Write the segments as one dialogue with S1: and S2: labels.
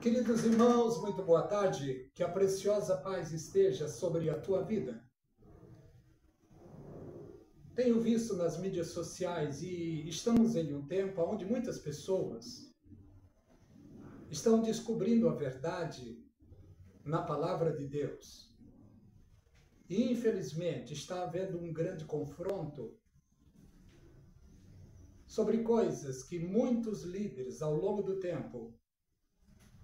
S1: Queridos irmãos, muito boa tarde. Que a preciosa paz esteja sobre a tua vida. Tenho visto nas mídias sociais e estamos em um tempo onde muitas pessoas estão descobrindo a verdade na palavra de Deus. E infelizmente está havendo um grande confronto sobre coisas que muitos líderes ao longo do tempo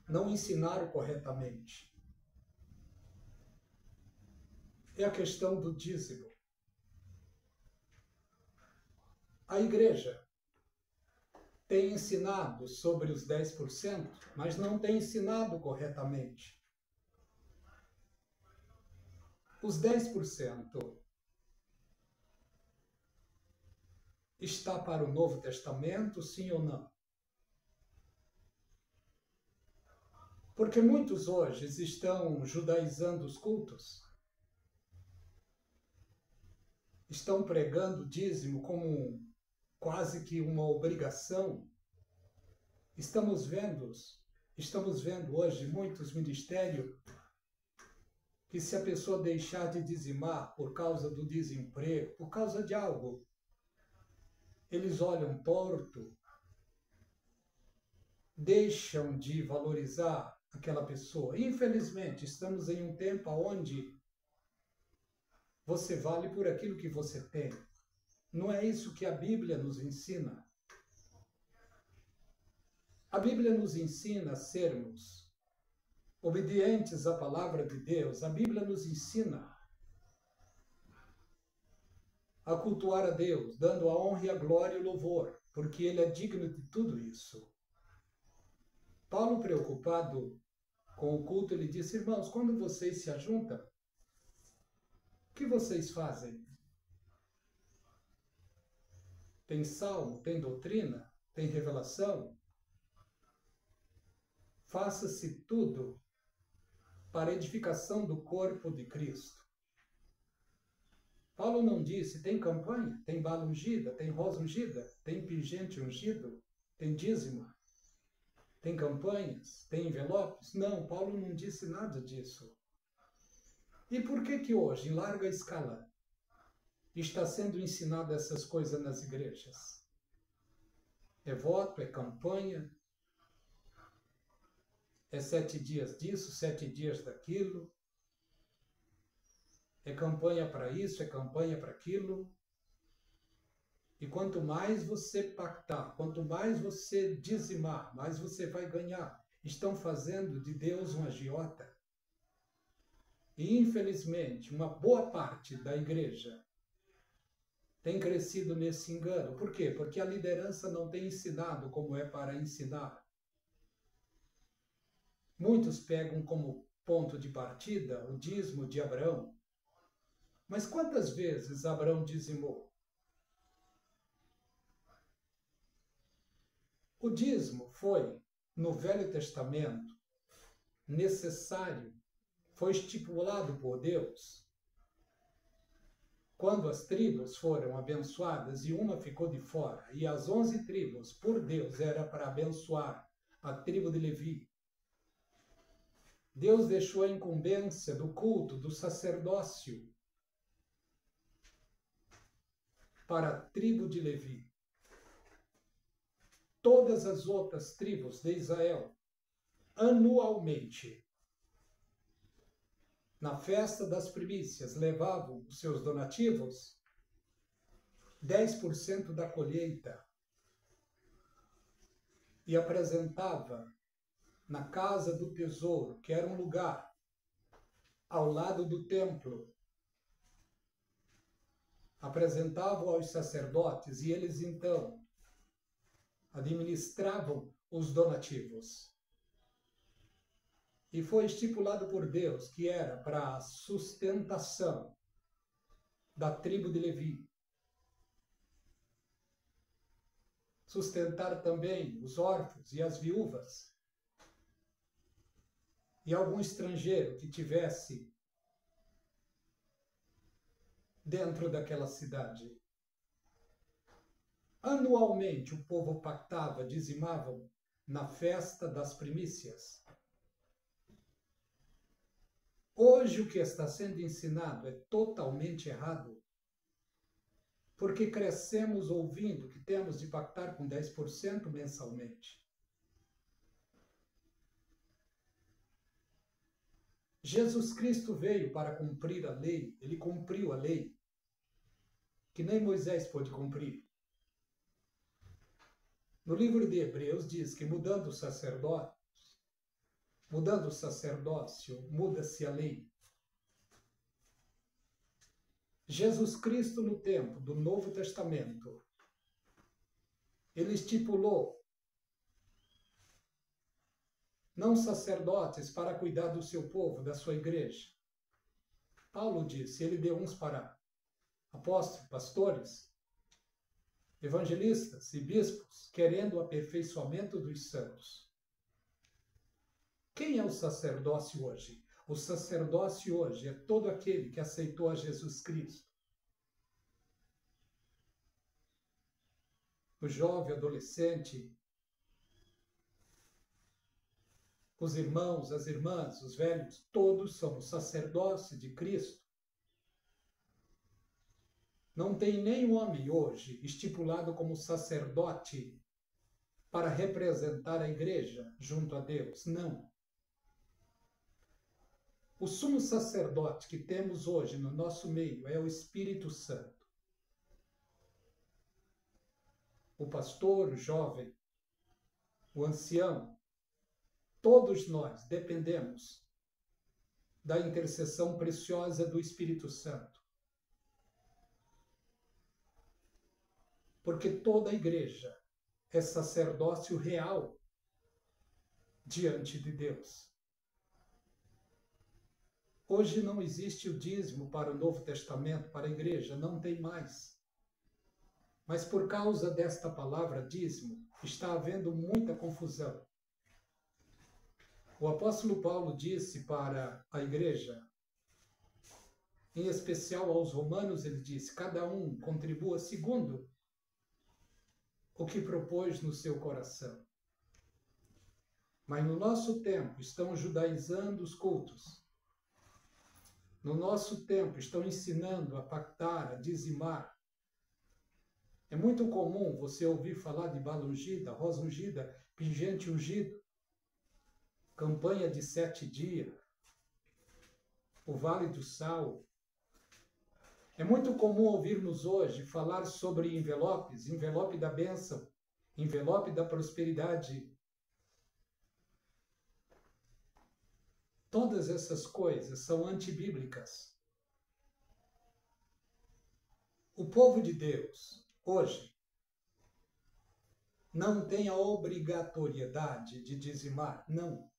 S1: não ensinaram corretamente. É a questão do dízimo. A igreja tem ensinado sobre os 10%, mas não tem ensinado corretamente. Os 10% está para o Novo Testamento, sim ou não? Porque muitos hoje estão judaizando os cultos, estão pregando o dízimo como quase que uma obrigação. Estamos vendo hoje muitos ministérios que se a pessoa deixar de dizimar por causa do desemprego, por causa de algo, eles olham torto, deixam de valorizar aquela pessoa. Infelizmente, estamos em um tempo onde você vale por aquilo que você tem. Não é isso que a Bíblia nos ensina. A Bíblia nos ensina a sermos obedientes à palavra de Deus. A Bíblia nos ensina a cultuar a Deus, dando a honra e a glória e o louvor, porque Ele é digno de tudo isso. Paulo, preocupado com o culto, ele disse: irmãos, quando vocês se ajuntam, o que vocês fazem? Tem salmo, tem doutrina, tem revelação? Faça-se tudo para a edificação do corpo de Cristo. Paulo não disse: tem campanha, tem bala ungida, tem rosa ungida, tem pingente ungido, tem dízimo, tem campanhas, tem envelopes. Não, Paulo não disse nada disso. E por que hoje, em larga escala, está sendo ensinado essas coisas nas igrejas? É voto, é campanha, é 7 dias disso, 7 dias daquilo, é campanha para isso, é campanha para aquilo. E quanto mais você pactar, quanto mais você dizimar, mais você vai ganhar. Estão fazendo de Deus um agiota. E, infelizmente, uma boa parte da igreja tem crescido nesse engano. Por quê? Porque a liderança não tem ensinado como é para ensinar. Muitos pegam como ponto de partida o dízimo de Abraão. Mas quantas vezes Abraão dizimou? O dízimo foi, no Velho Testamento, necessário, foi estipulado por Deus. Quando as tribos foram abençoadas e uma ficou de fora, e as 11 tribos, por Deus, era para abençoar a tribo de Levi, Deus deixou a incumbência do culto, do sacerdócio, para a tribo de Levi. Todas as outras tribos de Israel, anualmente, na festa das primícias, levavam os seus donativos, 10% da colheita, e apresentava na casa do tesouro, que era um lugar ao lado do templo, apresentavam aos sacerdotes e eles então administravam os donativos. E foi estipulado por Deus que era para a sustentação da tribo de Levi. Sustentar também os órfãos e as viúvas. E algum estrangeiro que tivesse dentro daquela cidade. Anualmente o povo pactava, dizimavam na festa das primícias. Hoje o que está sendo ensinado é totalmente errado, porque crescemos ouvindo que temos de pactar com 10% mensalmente. Jesus Cristo veio para cumprir a lei, ele cumpriu a lei, que nem Moisés pôde cumprir. No livro de Hebreus diz que mudando o sacerdócio, muda-se a lei. Jesus Cristo, no tempo do Novo Testamento, ele estipulou não sacerdotes para cuidar do seu povo, da sua igreja. Paulo disse, ele deu uns para apóstolos, pastores, evangelistas e bispos, querendo o aperfeiçoamento dos santos. Quem é o sacerdócio hoje? O sacerdócio hoje é todo aquele que aceitou a Jesus Cristo. O jovem, adolescente, os irmãos, as irmãs, os velhos, todos são o sacerdócio de Cristo. Não tem nenhum homem hoje estipulado como sacerdote para representar a igreja junto a Deus. Não. O sumo sacerdote que temos hoje no nosso meio é o Espírito Santo. O pastor, o jovem, o ancião, todos nós dependemos da intercessão preciosa do Espírito Santo. Porque toda a igreja é sacerdócio real diante de Deus. Hoje não existe o dízimo para o Novo Testamento, para a igreja, não tem mais. Mas por causa desta palavra dízimo, está havendo muita confusão. O apóstolo Paulo disse para a igreja, em especial aos romanos, ele disse, cada um contribua segundo o que propôs no seu coração. Mas no nosso tempo estão judaizando os cultos. No nosso tempo estão ensinando a pactar, a dizimar. É muito comum você ouvir falar de bala ungida, rosa ungida, pingente ungido, campanha de 7 dias, o Vale do Sal. É muito comum ouvirmos hoje falar sobre envelopes, envelope da bênção, envelope da prosperidade. Todas essas coisas são antibíblicas. O povo de Deus, hoje, não tem a obrigatoriedade de dizimar, não.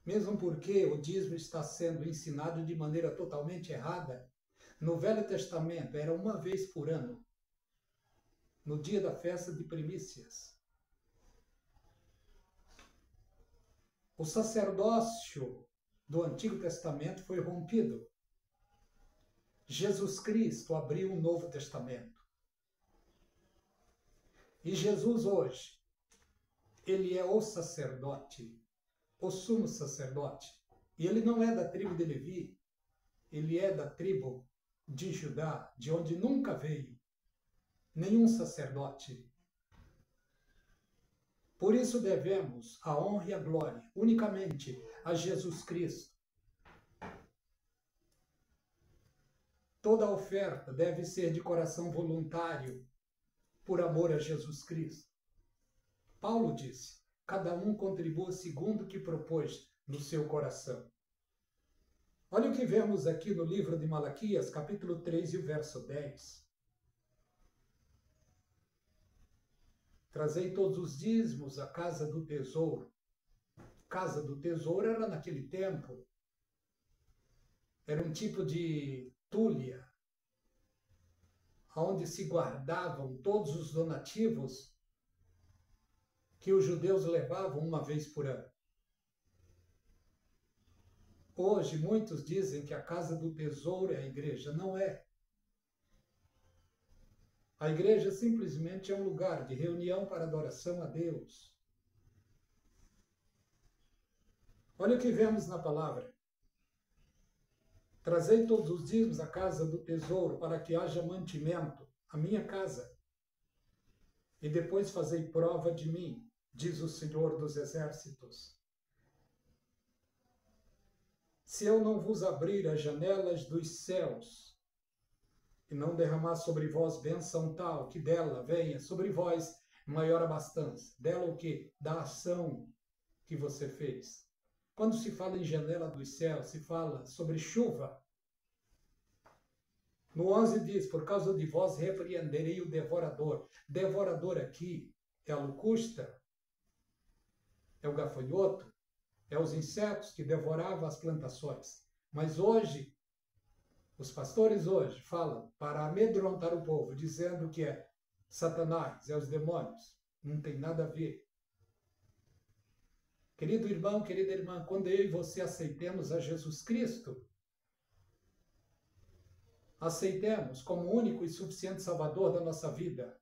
S1: Mesmo porque o dízimo está sendo ensinado de maneira totalmente errada. No Velho Testamento era uma vez por ano, no dia da festa de primícias. O sacerdócio do Antigo Testamento foi rompido. Jesus Cristo abriu um Novo Testamento. E Jesus hoje, ele é o sacerdote, o sumo sacerdote. E ele não é da tribo de Levi, ele é da tribo de Judá, de onde nunca veio nenhum sacerdote. Por isso devemos a honra e a glória unicamente a Jesus Cristo. Toda oferta deve ser de coração voluntário, por amor a Jesus Cristo. Paulo disse, cada um contribua segundo o que propôs no seu coração. Olha o que vemos aqui no livro de Malaquias, capítulo 3 e o verso 10. Trazei todos os dízimos à casa do tesouro. Casa do tesouro era naquele tempo. Era um tipo de túlia, onde se guardavam todos os donativos que os judeus levavam uma vez por ano. Hoje, muitos dizem que a casa do tesouro é a igreja. Não é. A igreja simplesmente é um lugar de reunião para adoração a Deus. Olha o que vemos na palavra. Trazei todos os dízimos à casa do tesouro, para que haja mantimento, a minha casa. E depois fazei prova de mim, diz o Senhor dos Exércitos. Se eu não vos abrir as janelas dos céus, e não derramar sobre vós bênção tal, que dela venha sobre vós maior abastança. Dela o quê? Da ação que você fez. Quando se fala em janela dos céus, se fala sobre chuva. No 11 diz, por causa de vós repreenderei o devorador. Devorador aqui é a locusta, é o gafanhoto, é os insetos que devoravam as plantações. Mas hoje, os pastores hoje falam para amedrontar o povo, dizendo que é Satanás, é os demônios. Não tem nada a ver. Querido irmão, querida irmã, quando eu e você aceitemos a Jesus Cristo, aceitemos como único e suficiente Salvador da nossa vida.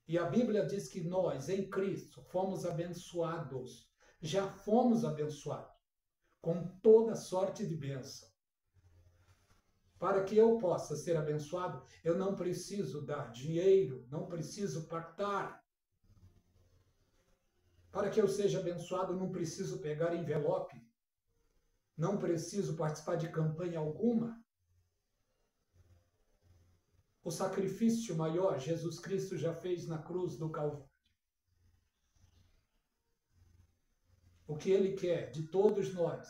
S1: E a Bíblia diz que nós, em Cristo, fomos abençoados. Já fomos abençoados com toda sorte de bênção. Para que eu possa ser abençoado, eu não preciso dar dinheiro, não preciso pactar. Para que eu seja abençoado, eu não preciso pegar envelope. Não preciso participar de campanha alguma. O sacrifício maior Jesus Cristo já fez na cruz do Calvário. O que Ele quer de todos nós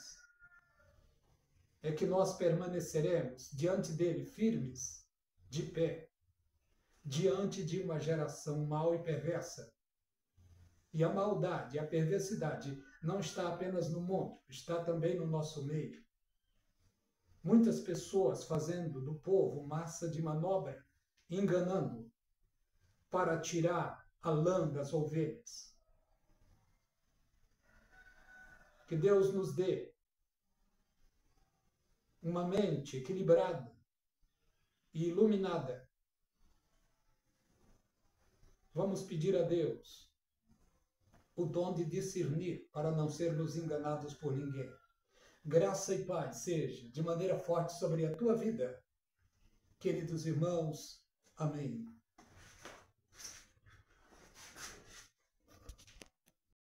S1: é que nós permaneceremos diante dele firmes, de pé, diante de uma geração mau e perversa. E a maldade, a perversidade não está apenas no mundo, está também no nosso meio. Muitas pessoas fazendo do povo massa de manobra, enganando, para tirar a lã das ovelhas. Que Deus nos dê uma mente equilibrada e iluminada. Vamos pedir a Deus o dom de discernir para não sermos enganados por ninguém. Graça e paz seja de maneira forte sobre a tua vida. Queridos irmãos, amém.